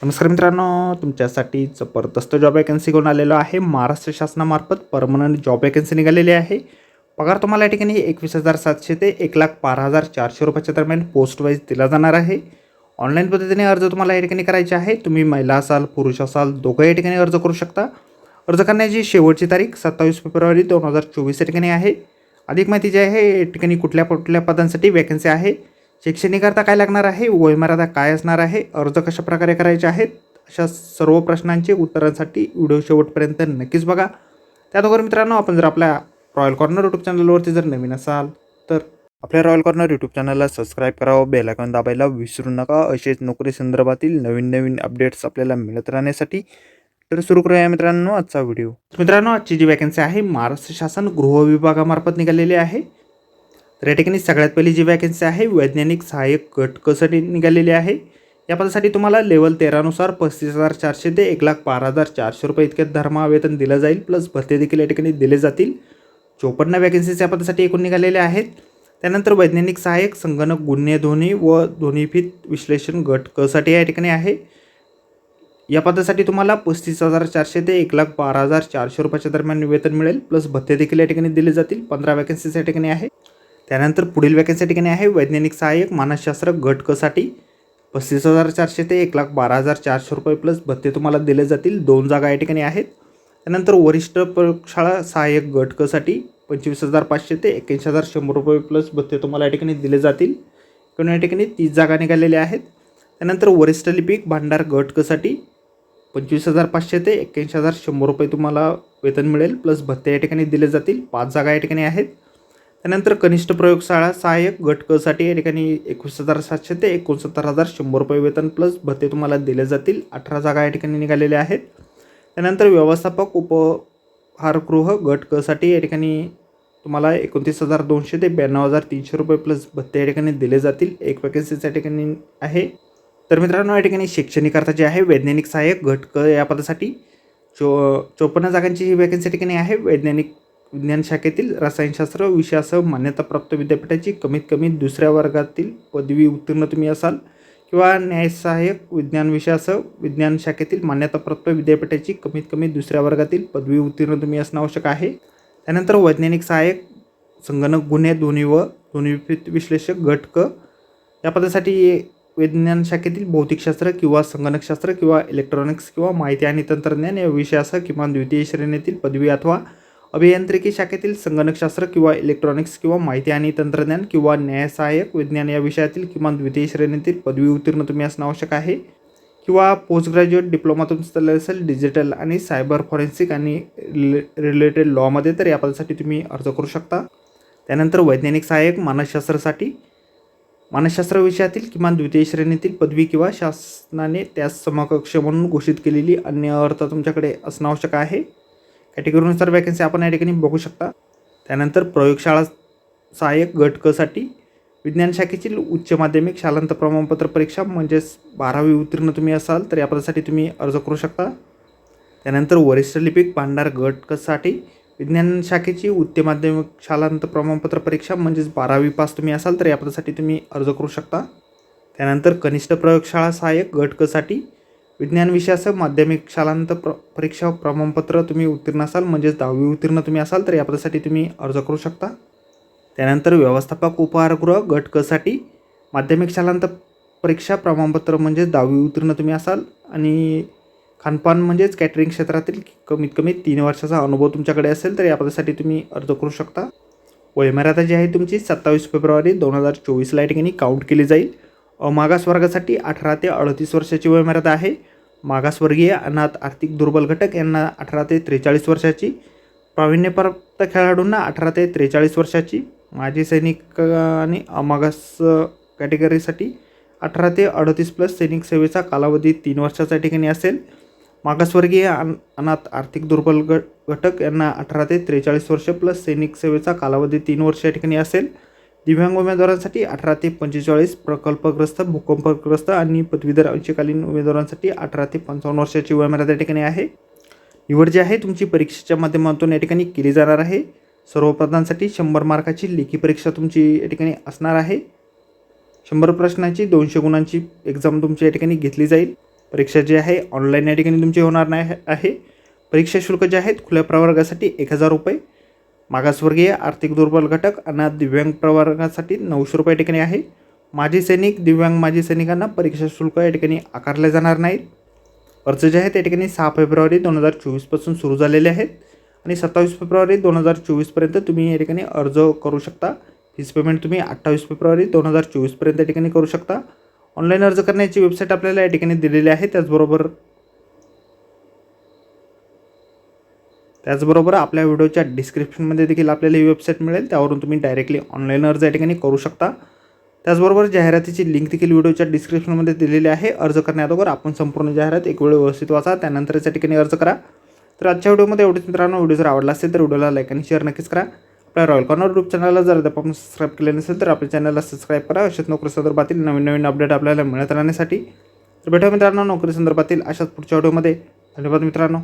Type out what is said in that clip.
नमस्कार मित्रांनो, तुमच्यासाठी जबरदस्त जॉब वॅकन्सी घेऊन आलेलो आहे. महाराष्ट्र शासनामार्फत परमनंट जॉब वॅकन्सी निघालेली आहे. पगार तुम्हाला या ठिकाणी 21,700 ते 1,12,400 रुपयाच्या दरम्यान पोस्ट वाईज दिला जाणार आहे. ऑनलाईन पद्धतीने अर्ज तुम्हाला या ठिकाणी करायचे आहे. तुम्ही महिला असाल, पुरुष असाल, दोघं या ठिकाणी अर्ज करू शकता. अर्ज करण्याची शेवटची तारीख 27 फेब्रुवारी 2024 या ठिकाणी आहे. अधिक माहिती जी आहे या ठिकाणी कुठल्या कुठल्या पदांसाठी वॅकन्सी आहे, शैक्षणिककरता काय लागणार आहे, वयोमर्यादा काय असणार आहे, अर्ज कशा प्रकारे करायचे आहेत, अशा सर्व प्रश्नांचे उत्तरांसाठी व्हिडिओ शेवटपर्यंत नक्कीच बघा. त्या अगोदर मित्रांनो, आपण जर आपल्या रॉयल कॉर्नर यूट्यूब चॅनलवरती जर नवीन असाल तर आपल्या रॉयल कॉर्नर यूट्यूब चॅनलला सबस्क्राईब करावं, बेल आयकॉन दाबायला विसरू नका. असेच नोकरी संदर्भातील नवीन नवीन अपडेट्स आपल्याला मिळत राहण्यासाठी. तर सुरू करूया मित्रांनो आजचा व्हिडिओ. मित्रांनो, आजची जी वॅकन्सी आहे महाराष्ट्र शासन गृह विभागामार्फत निघालेली आहे. तर या ठिकाणी सगळ्यात पहिली जी वॅकन्सी आहे वैज्ञानिक सहाय्यक गट क साठी निघालेली आहे. या पदासाठी तुम्हाला लेवल 13 नुसार 35,400 ते 1,12,400 रुपये इतके धर्मा वेतन दिलं जाईल, प्लस भत्ते देखील या ठिकाणी दिले जातील. 54 वॅकन्सीज या पदासाठी एकूण निघालेल्या आहेत. त्यानंतर वैज्ञानिक सहाय्यक संगणक गुन्हे ध्वनी व ध्वनिफीत विश्लेषण गट क साठी या ठिकाणी आहे. या पदासाठी तुम्हाला 35,400 ते 1,12,400 रुपयाच्या दरम्यान वेतन मिळेल, प्लस भत्ते देखील या ठिकाणी दिले जातील. 15 वॅकन्सीज या ठिकाणी आहे. त्यानंतर पुढील वॅकन्सी ठिकाणी आहे वैज्ञानिक सहाय्यक मानसशास्त्र गट क साठी 35,400 ते 1,12,400 रुपये प्लस भत्ते तुम्हाला दिले जातील. 2 जागा या ठिकाणी आहेत. त्यानंतर वरिष्ठ प्रयोगशाळा सहाय्यक गट क साठी 25,500 ते 81,100 रुपये प्लस भत्ते तुम्हाला या ठिकाणी दिले जातील. एकूण या ठिकाणी 30 जागा निघालेल्या आहेत. त्यानंतर वरिष्ठ लिपिक भांडार गट क साठी 25,500 ते 81,100 रुपये तुम्हाला वेतन मिळेल, प्लस भत्ते या ठिकाणी दिले जातील. 5 जागा या ठिकाणी आहेत. त्यानंतर कनिष्ठ प्रयोगशाळा सहाय्यक गट क साठी या ठिकाणी 21,700 ते 69,100 रुपये वेतन प्लस भत्ते तुम्हाला दिले जातील. 18 जागा या ठिकाणी निघालेल्या आहेत. त्यानंतर व्यवस्थापक उपहारगृह गट क साठी या ठिकाणी तुम्हाला 29,200 ते 92,300 रुपये प्लस भत्ते या ठिकाणी दिले जातील. एक वॅकन्सीज या ठिकाणी आहे. तर मित्रांनो, या ठिकाणी शैक्षणिककरता जे आहे वैज्ञानिक सहाय्यक गट क या पदासाठी 54 जागांची ही वॅकन्सी या ठिकाणी आहे. वैज्ञानिक विज्ञान शाखेतील रसायनशास्त्र विषयासह मान्यताप्राप्त विद्यापीठाची कमीत कमी दुसऱ्या वर्गातील पदवी उत्तीर्ण तुम्ही असाल, किंवा न्यायसहाय्यक विज्ञान विषयासह विज्ञान शाखेतील मान्यताप्राप्त विद्यापीठाची कमीत कमी दुसऱ्या वर्गातील पदवी उत्तीर्ण तुम्ही असणं आवश्यक आहे. त्यानंतर वैज्ञानिक सहाय्यक संगणक गुन्हे ध्वनी व ध्वनिफीत विश्लेषक गट क या पदासाठी विज्ञान शाखेतील भौतिकशास्त्र किंवा संगणकशास्त्र किंवा इलेक्ट्रॉनिक्स किंवा माहिती आणि तंत्रज्ञान या विषयासह किमान द्वितीय श्रेणीतील पदवी अथवा अभियांत्रिकी शाखेतील संगणकशास्त्र किंवा इलेक्ट्रॉनिक्स किंवा माहिती आणि तंत्रज्ञान किंवा न्यायसहाय्यक विज्ञान या विषयातील किमान द्वितीय श्रेणीतील पदवी उत्तीर्ण तुम्ही असणं आवश्यक आहे. किंवा पोस्ट ग्रॅज्युएट डिप्लोमा तुमचं चाललं असेल डिजिटल आणि सायबर फॉरेन्सिक आणि रिलेटेड लॉमध्ये, तर या पदासाठी तुम्ही अर्ज करू शकता. त्यानंतर वैज्ञानिक सहाय्यक मानसशास्त्रासाठी मानसशास्त्र विषयातील किमान द्वितीय श्रेणीतील पदवी किंवा शासनाने त्यास समकक्ष म्हणून घोषित केलेली अन्य अर्थ तुमच्याकडे असणं आवश्यक आहे. कॅटेगरीनुसार वॅकन्सी आपण या ठिकाणी बघू शकता. त्यानंतर प्रयोगशाळा सहाय्यक गट क साठी विज्ञान शाखेतील उच्च माध्यमिक शालांत प्रमाणपत्र परीक्षा म्हणजेच 12वी उत्तीर्ण तुम्ही असाल, तर या पदासाठी तुम्ही अर्ज करू शकता. त्यानंतर वरिष्ठ लिपिक भांडार गट क साठी विज्ञान शाखेची उच्च माध्यमिक शालांत प्रमाणपत्र परीक्षा म्हणजेच 12वी पास तुम्ही असाल, तर या पदासाठी तुम्ही अर्ज करू शकता. त्यानंतर कनिष्ठ प्रयोगशाळा सहाय्यक गट क साठी विज्ञान विषयासह माध्यमिक शालांत परीक्षा प्रमाणपत्र तुम्ही उत्तीर्ण असाल, म्हणजेच 10वी उत्तीर्ण तुम्ही असाल, तर या पदासाठी तुम्ही अर्ज करू शकता. त्यानंतर व्यवस्थापक उपहारगृह गट क साठी माध्यमिक शालांत परीक्षा प्रमाणपत्र म्हणजेच 10वी उत्तीर्ण तुम्ही असाल आणि खानपान म्हणजेच कॅटरिंग क्षेत्रातील कमीत कमी 3 वर्षाचा अनुभव तुमच्याकडे असेल, तर या पदासाठी तुम्ही अर्ज करू शकता. वयोमर्यादा जी आहे तुमची 27 फेब्रुवारी 2024 या ठिकाणी काउंट केली जाईल. मागास वर्गासाठी 18 ते 38 वर्षाची वयोमर्यादा आहे. मागासवर्गीय अनाथ आर्थिक दुर्बल घटक यांना 18 ते 43 वर्षाची, प्रावीण्यप्राप्त खेळाडूंना 18 ते 43 वर्षाची, माजी सैनिक आणि अमागास कॅटेगरीसाठी 18 ते 38 प्लस सैनिक सेवेचा कालावधी 3 वर्षाच्या ठिकाणी असेल. मागासवर्गीय अनाथ आर्थिक दुर्बल घटक यांना 18 ते 43 वर्ष प्लस सैनिक सेवेचा कालावधी 3 वर्ष या ठिकाणी असेल. दिव्यांग उमेदवारांसाठी 18 ते 45, प्रकल्पग्रस्त, भूकंपग्रस्त आणि पदवीधर अंशकालीन उमेदवारांसाठी 18 ते 55 वर्षाची वयोमर्यादा या ठिकाणी आहे. निवड जी आहे तुमची परीक्षेच्या माध्यमातून या ठिकाणी केली जाणार आहे. सर्व पदांसाठी 100 मार्काची लेखी परीक्षा तुमची या ठिकाणी असणार आहे. 100 प्रश्नाची 200 गुणांची एक्झाम तुमची या ठिकाणी घेतली जाईल. परीक्षा जी आहे ऑनलाईन या ठिकाणी तुमची होणार नाही आहे. परीक्षा शुल्क जे आहेत खुल्या प्रवर्गासाठी 1,000 रुपये, मागासवर्गीय, आर्थिक दुर्बल घटक आणि दिव्यांग प्रवर्गासाठी 900 रुपये या ठिकाणी आहे. माजी सैनिक, दिव्यांग माजी सैनिकांना परीक्षा शुल्क या ठिकाणी आकारले जाणार नाहीत. अर्ज जे आहेत त्या ठिकाणी 6 फेब्रुवारी 2024 पासून सुरू झालेले आहेत आणि 27 फेब्रुवारी 2024 पर्यंत तुम्ही या ठिकाणी अर्ज करू शकता. फीस पेमेंट तुम्ही 28 फेब्रुवारी 2024 पर्यंत या ठिकाणी करू शकता. ऑनलाईन अर्ज करण्याची वेबसाईट आपल्याला या ठिकाणी दिलेली आहे. त्याचबरोबर आपल्या व्हिडिओच्या डिस्क्रिप्शनमध्ये देखील आपल्याला ही वेबसाईट मिळेल, त्यावरून तुम्ही डायरेक्टली ऑनलाईन अर्ज या ठिकाणी करू शकता. त्याचबरोबर जाहिरातीची लिंक देखील व्हिडिओच्या डिस्क्रिप्शनमध्ये दिलेली आहे. अर्ज करण्याअगोदर आपण संपूर्ण जाहिरात एक वेळ व्यवस्थित वाचा, त्यानंतरच या ठिकाणी अर्ज करा. तर आजच्या व्हिडिओमध्ये एवढेच मित्रांनो. व्हिडिओ जर आवडला असेल तर व्हिडिओला लाईक आणि शेअर नक्कीच करा. आपल्या रॉयल कॉर्नर यूट्यूब चॅनलला जर आपण सबस्क्राईब केले नसेल तर आपल्या चॅनलला सबस्क्राईब करा. अशाच नोकरी संदर्भातील नवीन अपडेट आपल्याला मिळत राहण्यासाठी. तर भेटूया मित्रांनो नोकरी संदर्भातील अशाच पुढच्या व्हिडिओमध्ये. धन्यवाद मित्रांनो.